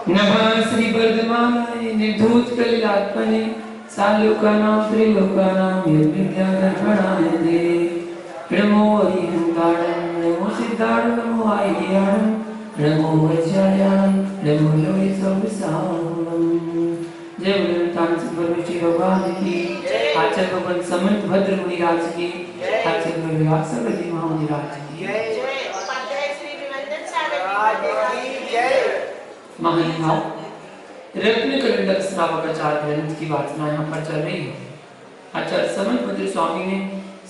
नमः श्री वर्धमानाय निर्धूत कलिलात्मने सालोकानां त्रिलोकानां निर्विद्यादर्पणाय ते नमो हरिहंताणं नमो सिद्धाणं नमो आय्याणं नमो वज्रायाणं नमो लोहितविसाहं। जय गुरुनाथ परमेश्वर भगवान की, आचार्य भगवान समंत भद्र मुनिराज की, आचार्य भगवान सरस्वती महामुनिराज की महानुभाव। रत्न कलंडक श्रावकाचार्य ग्रंथ की वाचना यहाँ पर चल रही है। आचार्य समंत भद्र स्वामी ने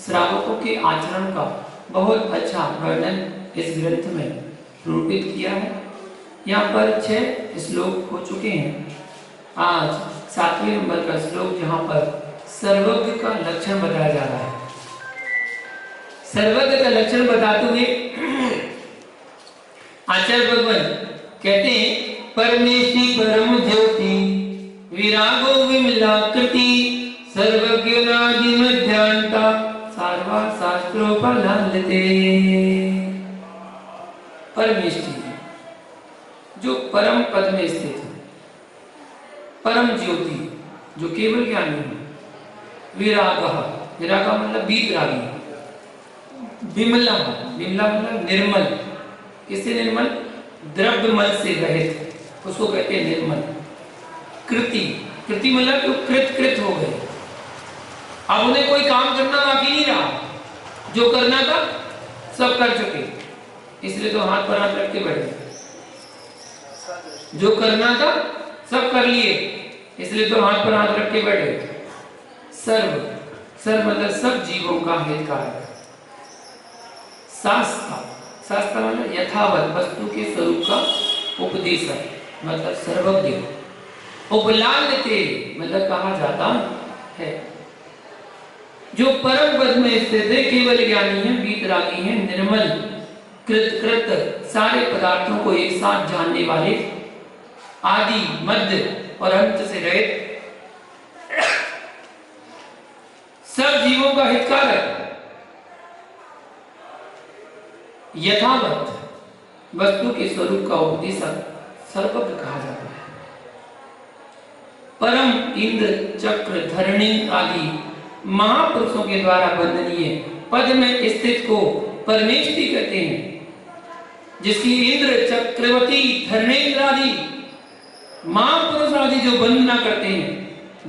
श्रावकों के आचरण का बहुत अच्छा वर्णन इस ग्रंथ में रूपित किया है। यहाँ पर 6 श्लोक हो चुके हैं। आज 7वें नंबर का श्लोक जहाँ पर सर्वज्ञ का लक्षण बताया जा रहा है। सर्वज्ञ का लक्षण बताते हुए आचार्य भगवान कहते हैं परमेष्टि परम ज्योति विरागो विमलाकृति सर्वज्ञादि मध्यांता सर्वा शास्त्रोपलब्धते। परमेष्टि जो परम पद में स्थित है, परम ज्योति जो केवल ज्ञानी है, विराग विराग मतलब वीतरागी, विमला विमला मतलब निर्मल, किससे निर्मल? द्रव्य मल से रहित, उसको कहते हैं निर्मल। कृति कृति मतलब जो कृत हो गए, अब उन्हें कोई काम करना बाकी नहीं रहा, जो करना था सब कर चुके, इसलिए तो हाथ पर हाथ रख के बैठे। जो करना था सब कर लिए, इसलिए तो हाथ पर हाथ रख के बैठे। सर्व सर्व मतलब सब जीवों का हितकारक। शास्त्र शास्त्र मतलब यथावत वस्तु के स्वरूप का उपदेशक मतलब सर्वज्ञ। उपलाल्यते मतलब कहा जाता है। जो परम पद में स्थित है, केवल ज्ञानी है, वीतरागी है, निर्मल, कृत सारे पदार्थों को एक साथ जानने वाले, आदि मध्य और अंत से रहित, सब जीवों का हितकारक, यथावत वस्तु के स्वरूप का उपदेशक सर्वज्ञ कहा जाता है। परम इंद्र चक्र धरणी आदि महापुरुषों के द्वारा वंदनीय पद में स्थित को परमेष्टि कहते हैं। जिसकी इंद्र चक्रवर्ती धरणेन्द्र आदि महापुरुष आदि जो वंदना करते हैं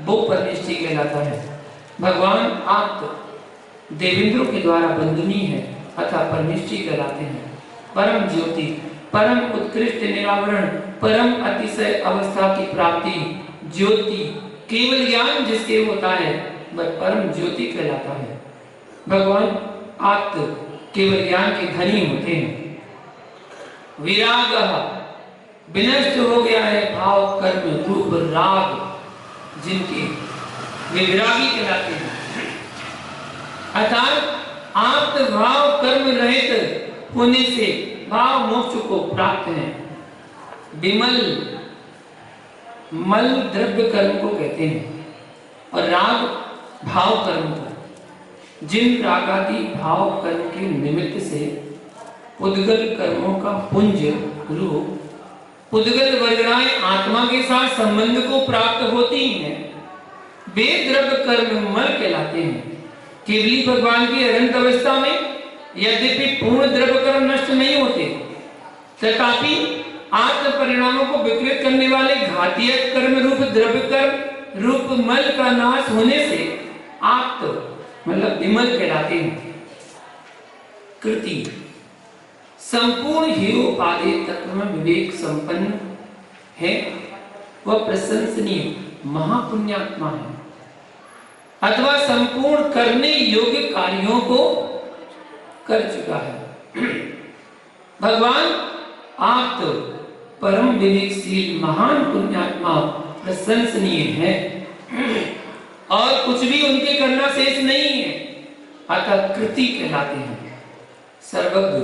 वो परमेष्टि कहलाता है। भगवान आप देवेंद्रों के द्वारा वंदनीय है अतः परमेष्टि कहलाते हैं। परम ज्योति परम उत्कृष्ट निरावरण परम अतिशय अवस्था की प्राप्ति ज्योति केवल ज्ञान जिसके होता है वह परम ज्योति कहलाता है। भगवान आप केवल ज्ञान के धनी होते हैं। विराग विनष्ट हो गया है भाव कर्म रूप राग, जिनके वे विरागी कहलाते हैं। अर्थात आप भाव कर्म रहित होने से भाव मोक्ष को प्राप्त है। विमल मल द्रव्य कर्म को कहते हैं और राग भाव कर्म को। जिन रागादि भाव कर्म के निमित्त से उद्गल कर्मों का पुंज रूप उद्गल वर्गणाएं आत्मा के साथ संबंध को प्राप्त होती हैं, वे द्रव्य कर्म मल कहलाते हैं। केवली भगवान की अनंत अवस्था में यद्यपि पूर्ण द्रव्य कर्म नष्ट नहीं होते, तथापि आत्म परिणामों को विकृत करने वाले घातीय कर्म रूप द्रव्य कर्म रूप मल का नाश होने से आप मतलब विमल कहलाते हैं। कृति संपूर्ण हीरोपादे तत्व में विवेक संपन्न है, वह प्रशंसनीय महापुण्यात्मा है अथवा संपूर्ण करने योग्य कार्यों को कर चुका है। भगवान आप तो परम विवेकशील महान पुण्यात्मा प्रशंसनीय है और कुछ भी उनके करना शेष नहीं है, अतः कृति कहलाते हैं। सर्वज्ञ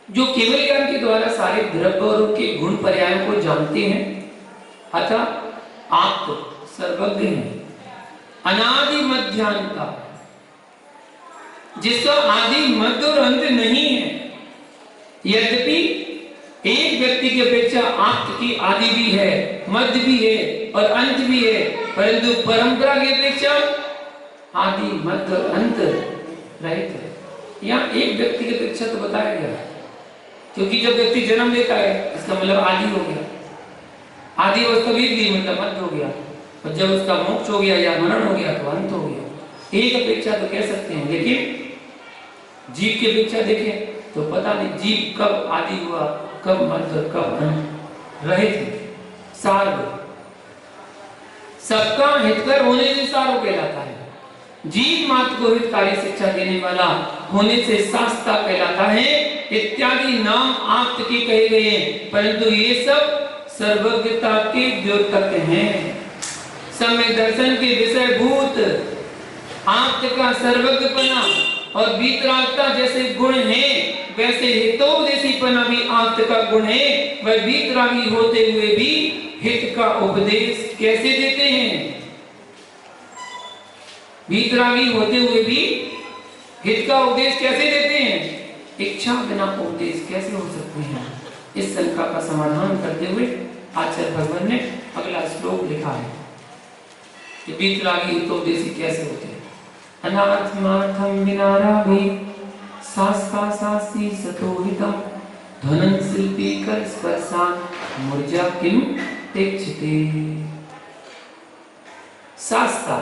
जो केवल ज्ञान के द्वारा सारे द्रव्य और उनके गुण पर्यायों को जानते हैं, अतः आप तो सर्वज्ञ हैं। अनादि मध्यांता जिसका आदि मध्य और अंत नहीं है, यद्यपि एक व्यक्ति की अपेक्षा आप्त की आदि भी है, मध्य भी है और अंत भी है, परंतु परंपरा की अपेक्षा आदि मध्य और अंत रहित है। यहाँ एक व्यक्ति की अपेक्षा तो बताया गया, क्योंकि जब व्यक्ति जन्म लेता है इसका मतलब आदि हो गया, आदि अवस्था भी दी मतलब मध्य हो गया, और जब उसका मोक्ष हो गया या मरण हो गया तो अंत हो गया। एक अपेक्षा तो कह सकते हैं, लेकिन जीव की अपेक्षा देखें तो पता नहीं जीव कब आदि हुआ, कब मध्य, कब अंत रहित है। सार्व सबका हितकर होने से सार्व कहलाता है। जीव मात्र को हितकारी शिक्षा देने वाला होने से शास्त्रा कहलाता है। इत्यादि नाम आप्त के कहे गए हैं, परंतु ये सब सर्वज्ञता के द्योतक हैं, सम्यक दर्शन के विषय भूत। आप्त का सर्वज्ञपना और वीतरागता जैसे गुण हैं, वैसे हितोपदेशीपना भी आप्त का गुण है। वह वीतरागी होते हुए भी हित का उपदेश कैसे देते हैं? वीतरागी होते हुए भी हित का उपदेश कैसे देते हैं? इच्छा बिना उपदेश कैसे हो सकते हैं? इस शंका का समाधान करते हुए आचार्य भगवान ने अगला श्लोक लिखा है कि वीतरागी हितोपदेशी कैसे होते हैं। अनात्मार्थम विना रागी शास्त्रा शास्त्री सतोहितम ध्वनं शिल्पी कर स्पर्शान मूर्जा किम तेक्षते। शास्त्रा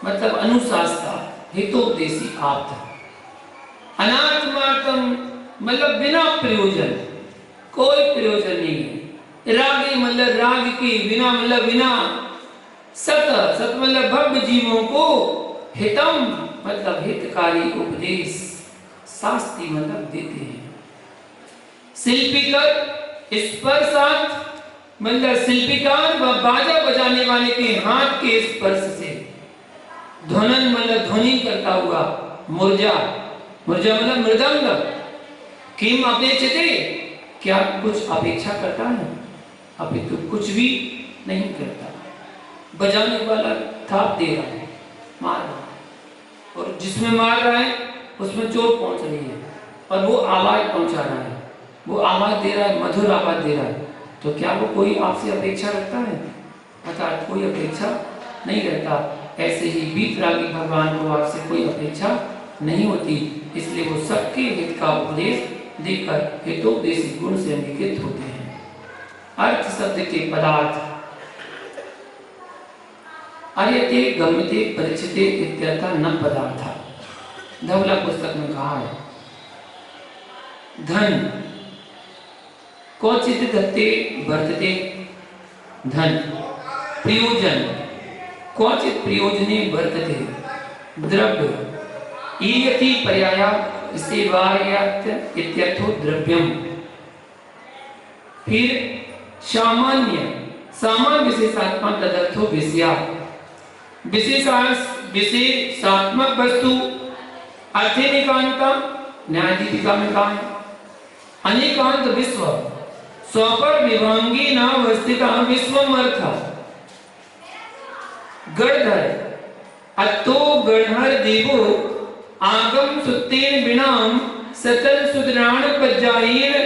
मतलब अनुशास्त्रा, हितोपदेशी आप्त। अनात्मार्थम मतलब बिना प्रयोजन, कोई प्रयोजन नहीं है। रागी मतलब राग की, बिना मतलब बिना। सत सत मतलब भव्य जीवों को, हितम मतलब हितकारी उपदेश, शास्त्री मतलब देते हैं। शिल्पीकर स्पर्शात मतलब शिल्पीकार व बाजा बजाने वाले के हाथ के स्पर्श से। ध्वनन मतलब ध्वनि करता हुआ। मूर्जा मूर्जा मतलब मृदंग। किम अपेक्षते क्या कुछ अपेक्षा करता है? अपितु कुछ भी नहीं करता। बजाने वाला थाप दे रहा है, मार रहा है, और जिसमें मार रहा है उसमें चोट पहुंच रही है और वो आवाज पहुंचा रहा है, वो आवाज दे रहा है, मधुर आवाज दे रहा है, तो क्या वो कोई आपसे अपेक्षा रखता है? अर्थात कोई अपेक्षा नहीं रहता। ऐसे ही वीतरागी भगवान को आपसे कोई अपेक्षा नहीं होती, इसलिए वो सबके हित का उपदेश देकर हितोपदेशी गुण से अंगीकृत होते हैं। अर्थ शब्द के पदार्थ आर्यते गम्यते परिचिते इत्यर्थ न पदार्थ। धवला पुस्तक में कहा है धन क्वचित दत्ते वर्तते, धन प्रयोजन क्वचित प्रयोजने वर्तते, द्रव्य ईयति पर्याया सेवायात् इत्यर्थो द्रव्यम। फिर सामान्य सामान्य विशेषात्मा तदर्थो विषया। विशेषात्मक वस्तु अर्थेनिकांता, न्याय दीपिका में कहा है अनेकांत विश्व स्वपर विभांगी नावस्थिता विश्वम अर्थ। गणधर अतो गणहर देवो आगम सुत्तेन विनाम सकल सुदराण पज्जायेन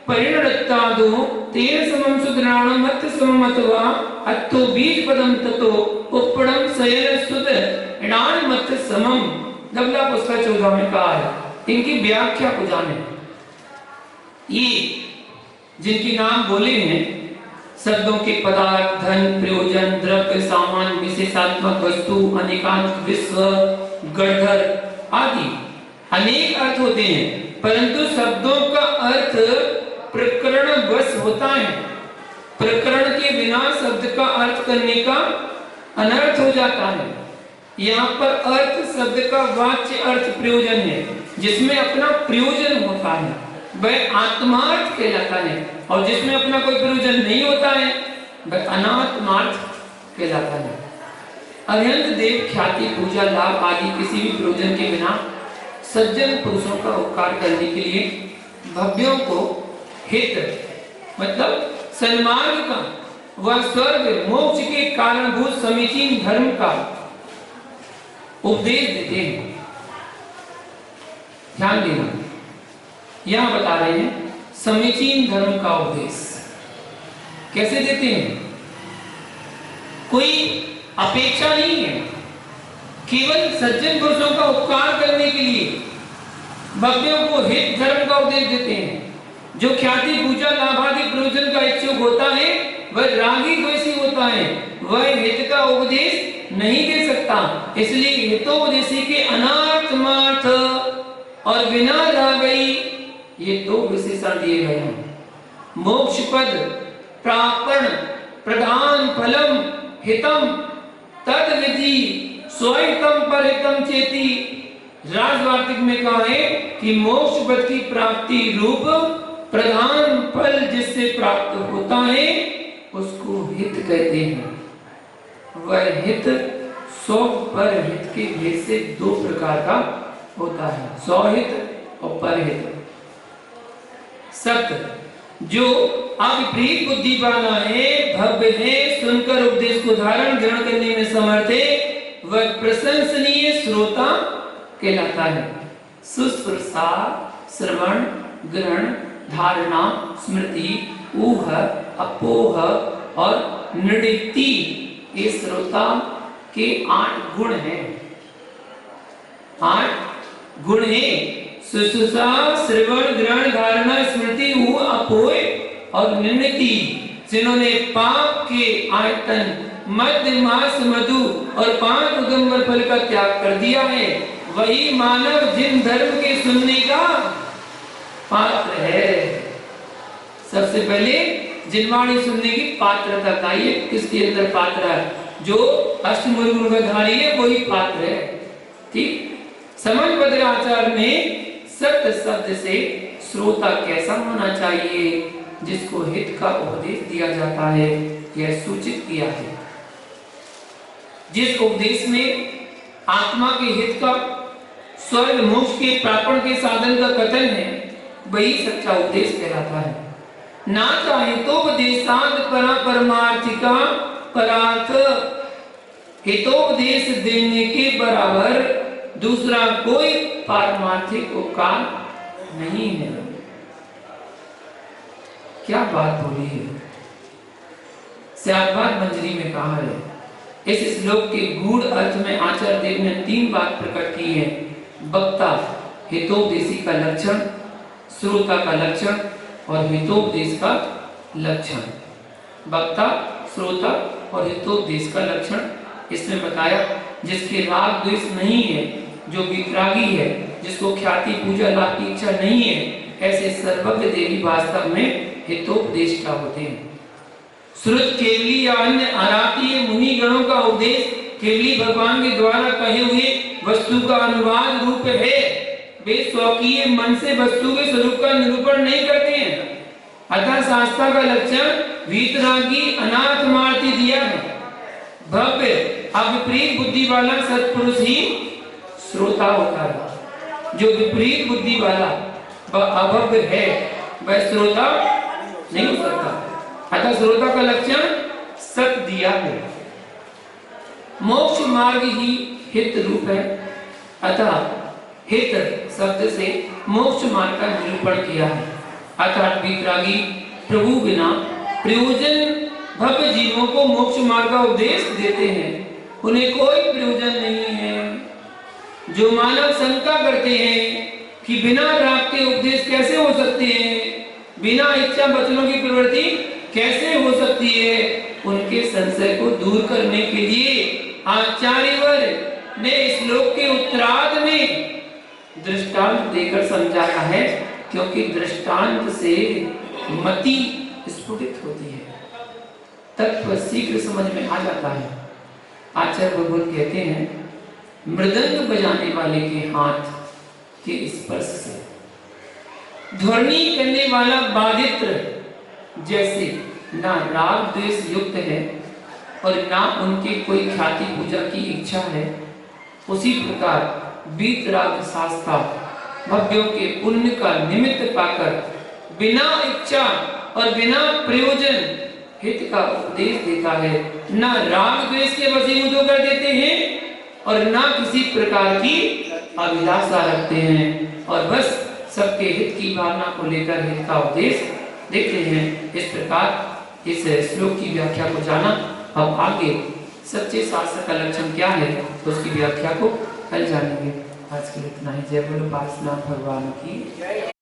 परिणरत्तादो तेन समम सुदराण मत समम अथवा अतो बीज पदम ततो उपपड़म सयन सुद इणान मत समम। धवला पुस्तक 14 में कहा है। इनकी व्याख्या को जाने। ये जिनके नाम बोले हैं शब्दों के पदार्थ धन प्रयोजन द्रव्य सामान विशेषात्मक वस्तु अनेकांत विश्व गणधर आदि अनेक अर्थ होते हैं, परंतु शब्दों का अर्थ प्रकरण वश होता है। प्रकरण के बिना शब्द का अर्थ करने का अनर्थ हो जाता है। यहाँ पर अर्थ शब्द का वाच्य अर्थ प्रयोजन है, जिसमें अपना प्रयोजन होता है वह आत्मार्थ कहलाता है, और जिसमें अपना कोई प्रयोजन नहीं होता है वह अनात्मार्थ कहलाता है। अनंत देव ख्याति पूजा लाभ आदि किसी भी प्रयोजन के बिना सज्जन पुरुषों का उपकार करने के लिए भव्यों को हित मतलब सन्मार्ग का व स्वर्ग मोक्ष के कारणभूत समीचीन धर्म का उपदेश देते हैं। ध्यान देना, यहां बता रहे हैं समीचीन धर्म का उपदेश कैसे देते हैं? कोई अपेक्षा नहीं है, केवल सज्जन पुरुषों का उपकार करने के लिए भक्तों को हित धर्म का उपदेश देते हैं। जो ख्याति पूजा लाभादि प्रयोजन का इच्छुक होता है वह रागी द्वेषी होता है, वह हित का उपदेश नहीं दे सकता। इसलिए हितोपदेशी के अनात्मार्थ और बिना रागई ये दो विशेषण दिए गए हैं। मोक्ष पद प्रापण प्रधान फलम हितम तद विधि स्वहितम परहितम चेति। राजवार्तिक में कहा है कि मोक्ष पद की प्राप्ति रूप प्रधान फल जिससे प्राप्त होता है उसको हित कहते हैं। वह हित सौ पर हित के भेद से दो प्रकार का होता है, स्वहित और परहित। सत्य जो अविपरीत बुद्धि वाला है, भव्य है, सुनकर उपदेश को धारण ग्रहण करने में समर्थ है, वह प्रशंसनीय श्रोता कहलाता है। सुस्पृशा श्रवण ग्रहण धारणा स्मृति ऊह अपोह और नृत्ति ये श्रोता के 8 गुण हैं। 8 गुण हैं। सुसुसा श्रवण ग्रहण धारणा स्मृति ऊह अपोह और नृत्ति, जिन्होंने पाप के आयतन मध्य मास मधु और 5 उदंबर फल का त्याग कर दिया है, वही मानव जिन धर्म के सुनने का पात्र है। सबसे पहले जिनवाणी सुनने की पात्रता चाहिए। किसके अंदर पात्र है? जो अष्टमुर्गधारी है वही पात्र है। ठीक। समन भद्राचार्य ने सत्य शब्द से श्रोता कैसा होना चाहिए जिसको हित का उपदेश दिया जाता है यह सूचित किया है। जिस उपदेश में आत्मा के हित का स्वर्ग मोक्ष के प्रापण के साधन का कथन है वही सच्चा उपदेश कहलाता है। ना चाहे तो उपदेशांत परा परमार्थिका परार्थ हितोपदेश देने के बराबर दूसरा कोई पारमार्थिक उपकार नहीं है। क्या बात बोली है। श्यामबाद मंजरी में कहा है। इस श्लोक के गूढ़ अर्थ में आचार्य देव ने 3 बात प्रकट की है। वक्ता हितोपदेशी का लक्षण, श्रोता का लक्षण और हितोपदेश का लक्षण। वक्ता, श्रोता और हितोपदेश का लक्षण इसमें बताया। जिसके राग द्वेष नहीं है, जो वितरागी है, जिसको ख्याति पूजा लाभ की इच्छा नहीं है, ऐसे सर्वज्ञ देवी वास्तव में हितोपदेष्टा होते हैं। श्रुत केवली या अन्य आरातीय मुनि गणों का उपदेश केवली भगवान के द्वारा कहे हुए वस्तु का अनुवाद रूप है। वे स्वकीय मन से वस्तु के स्वरूप का निरूपण नहीं करते हैं। अतः शास्त्र का लक्षण वीतरागी अनात्मार्थी दिया है। भव्य अविपरीत बुद्धि वाला सत्पुरुष ही श्रोता होता है। जो विपरीत बुद्धि वाला वह अभव्य है वह श्रोता नहीं हो सकता। अतः श्रोता का लक्षण सत दिया है। मोक्ष मार्ग ही हित रूप है। अतः हित शब्द से मोक्ष मार्ग का निरूपण किया है। अर्थात वितरागी प्रभु बिना प्रयोजन भव्य जीवों को मोक्ष मार्ग का उपदेश देते हैं। उन्हें कोई प्रयोजन नहीं है। जो मानव शंका करते हैं कि बिना राग के उपदेश कैसे हो सकते हैं, बिना इच्छा वचनों की प्रवृत्ति कैसे हो सकती है, उनके संशय को दूर करने के लिए आचार्यवर ने श्लोक के उत्तरार्ध में दृष्टांत देकर समझाया है, क्योंकि दृष्टांत से मति स्फुटित होती है, तत्व शीघ्र समझ में आ जाता है। आचार्य भगवान कहते हैं मृदंग बजाने वाले के हाथ के स्पर्श से ध्वनि करने वाला वादित्र जैसे ना राग द्वेष युक्त है और ना उनके कोई ख्याति पूजा की इच्छा है, उसी प्रकार वीतराग शास्त्र भव्यों के पुण्य का निमित्त पाकर बिना इच्छा और बिना प्रयोजन हित का उपदेश देता है। ना राग द्वेष के वशीभूत कर देते हैं और ना किसी प्रकार की अभिलाषा रखते हैं, और बस सबके हित की भावना को लेकर हित का उपदेश देखते हैं। इस प्रकार इस श्लोक की व्याख्या को जाना। अब आगे सच्चे शास्त्र का लक्षण क्या है तो उसकी व्याख्या को कल जानेंगे। आज के लिए इतना ही। जय बोलो पार्श्वनाथ भगवान की।